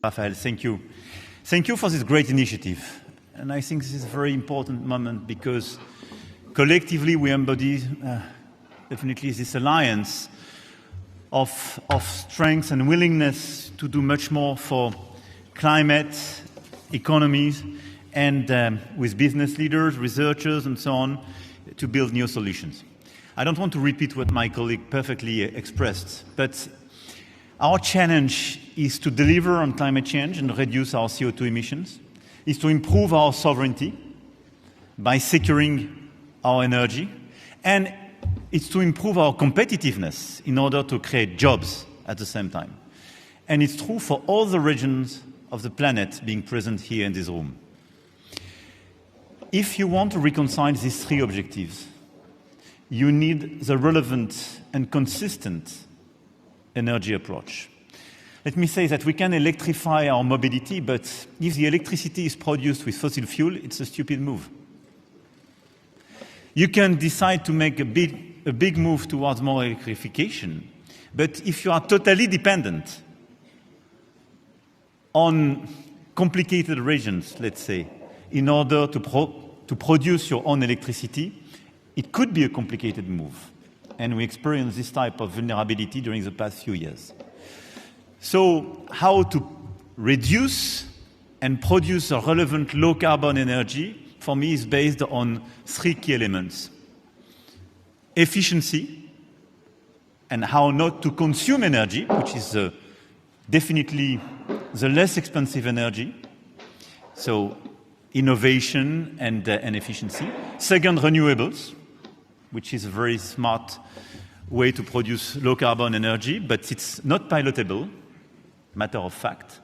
Raphael, thank you. Thank you for this great initiative. And I think this is a very important moment because collectively we embody definitely this alliance of strength and willingness to do much more for climate, economies, and with business leaders, researchers, and so on, to build new solutions. I don't want to repeat what my colleague perfectly expressed, but our challenge is to deliver on climate change and reduce our CO2 emissions, is to improve our sovereignty by securing our energy, and it's to improve our competitiveness in order to create jobs at the same time. And it's true for all the regions of the planet being present here in this room. If you want to reconcile these three objectives, you need the relevant and consistent energy approach. Let me say that we can electrify our mobility, but if the electricity is produced with fossil fuel, it's a stupid move. You can decide to make a big move towards more electrification, but if you are totally dependent on complicated regions, let's say, in order to produce your own electricity, it could be a complicated move. And we experienced this type of vulnerability during the past few years. So how to reduce and produce a relevant low-carbon energy, for me, is based on three key elements. Efficiency, and how not to consume energy, which is definitely the less expensive energy. So innovation and efficiency. Second, renewables, which is a very smart way to produce low-carbon energy, but it's not pilotable, matter of fact.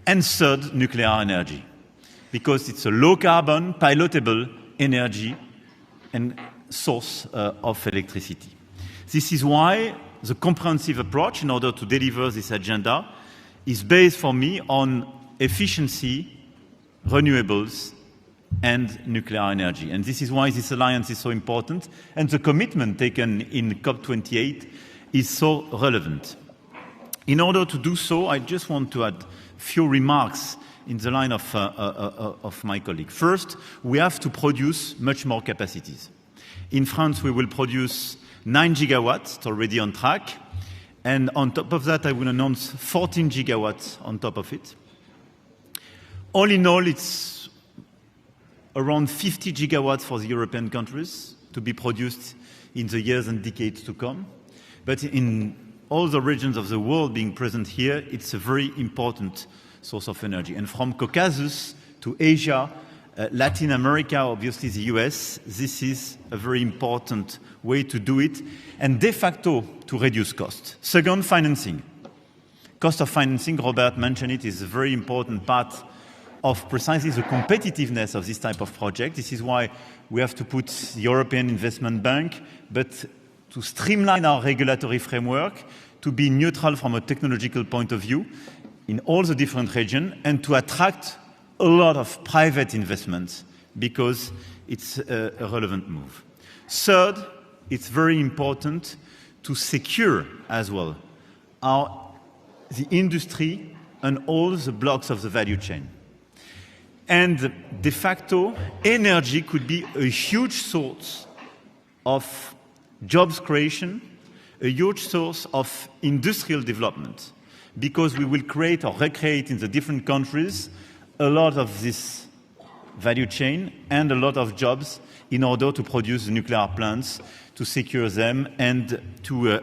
And third, nuclear energy, because it's a low-carbon, pilotable energy and source of electricity. This is why the comprehensive approach, in order to deliver this agenda, is based for me on efficiency, renewables, and nuclear energy. And this is why this alliance is so important, and the commitment taken in COP28 is so relevant. In order to do so, I just want to add a few remarks in the line of my colleague. First, we have to produce much more capacities. In France, we will produce 9 gigawatts, it's already on track, and on top of that, I will announce 14 gigawatts on top of it. All in all, it's around 50 gigawatts for the European countries to be produced in the years and decades to come. But in all the regions of the world being present here, it's a very important source of energy. And from Caucasus to Asia, Latin America, obviously the US, this is a very important way to do it, and de facto to reduce cost. Second, financing. Cost of financing, Robert mentioned it, is a very important part of precisely the competitiveness of this type of project. This is why we have to put the European Investment Bank, but to streamline our regulatory framework, to be neutral from a technological point of view in all the different regions, and to attract a lot of private investments because it's a relevant move. Third, it's very important to secure as well the industry and all the blocks of the value chain. And de facto, energy could be a huge source of jobs creation, a huge source of industrial development, because we will create or recreate in the different countries a lot of this value chain and a lot of jobs in order to produce the nuclear plants, to secure them, and to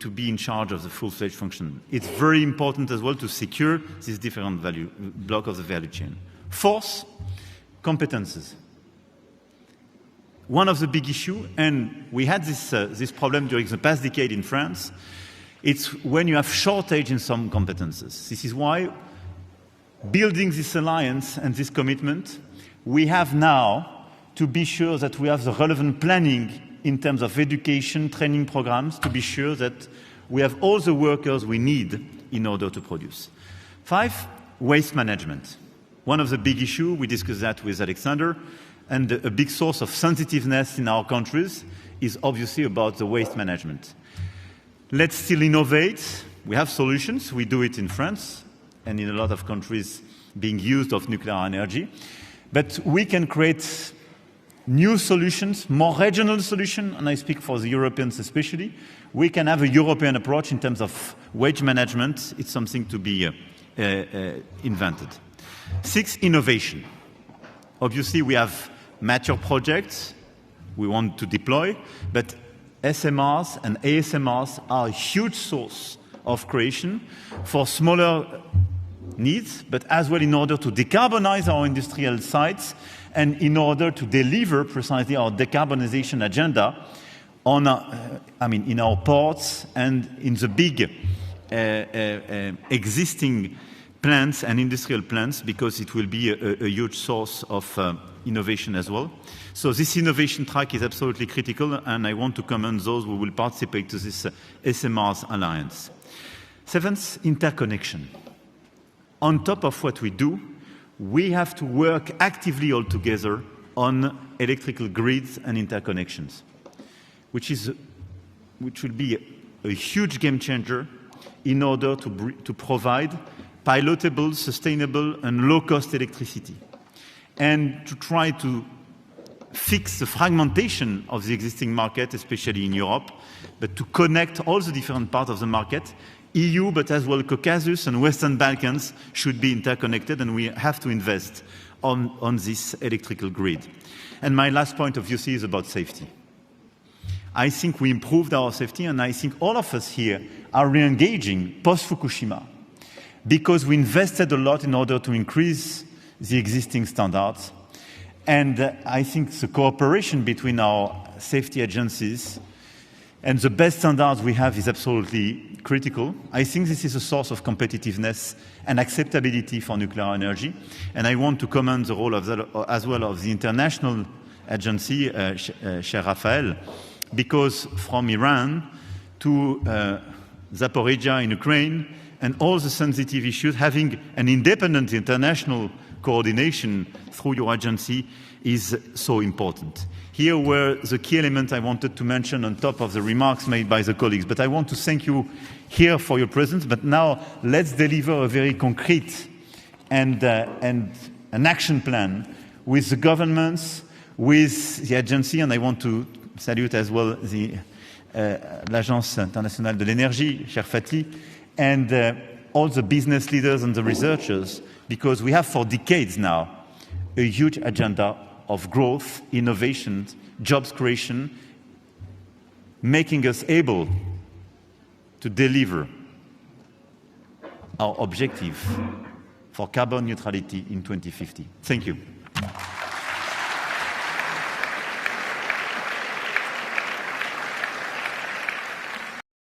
be in charge of the full-fledged function. It's very important as well to secure this different block of the value chain. Fourth, competences. One of the big issues, and we had this problem during the past decade in France, it's when you have shortage in some competences. This is why, building this alliance and this commitment, we have now to be sure that we have the relevant planning in terms of education, training programs, to be sure that we have all the workers we need in order to produce. 5, waste management. One of the big issues, we discussed that with Alexander, and a big source of sensitiveness in our countries is obviously about the waste management. Let's still innovate. We have solutions. We do it in France. and in a lot of countries being used of nuclear energy. But we can create new solutions, more regional solutions, and I speak for the Europeans especially. We can have a European approach in terms of wage management. It's something to be invented. 6, innovation. Obviously, we have mature projects we want to deploy, but SMRs and ASMRs are a huge source of creation for smaller needs, but as well in order to decarbonize our industrial sites and in order to deliver precisely our decarbonization agenda on, in our ports and in the big existing plants and industrial plants, because it will be a huge source of innovation as well. So this innovation track is absolutely critical, and I want to commend those who will participate to this SMRs Alliance. 7th, interconnection. On top of what we do, we have to work actively all together on electrical grids and interconnections, which will be a huge game changer in order to provide pilotable, sustainable, and low-cost electricity, and to try to fix the fragmentation of the existing market, especially in Europe, but to connect all the different parts of the market. EU, but as well Caucasus and Western Balkans should be interconnected, and we have to invest on this electrical grid. And my last point of view is about safety. I think we improved our safety, and I think all of us here are re-engaging post-Fukushima, because we invested a lot in order to increase the existing standards. And I think the cooperation between our safety agencies and the best standards we have is absolutely critical. I think this is a source of competitiveness and acceptability for nuclear energy. And I want to commend the role as well of the international agency, Cher Raphael, because from Iran to Zaporizhia in Ukraine and all the sensitive issues, having an independent international coordination through your agency is so important. Here were the key elements I wanted to mention on top of the remarks made by the colleagues. But I want to thank you here for your presence. But now let's deliver a very concrete and an action plan with the governments, with the agency, and I want to salute as well the l'Agence Internationale de l'Énergie, Cher Fatih, and all the business leaders and the researchers, because we have for decades now a huge agenda of growth, innovation, jobs creation, making us able to deliver our objective for carbon neutrality in 2050. Thank you.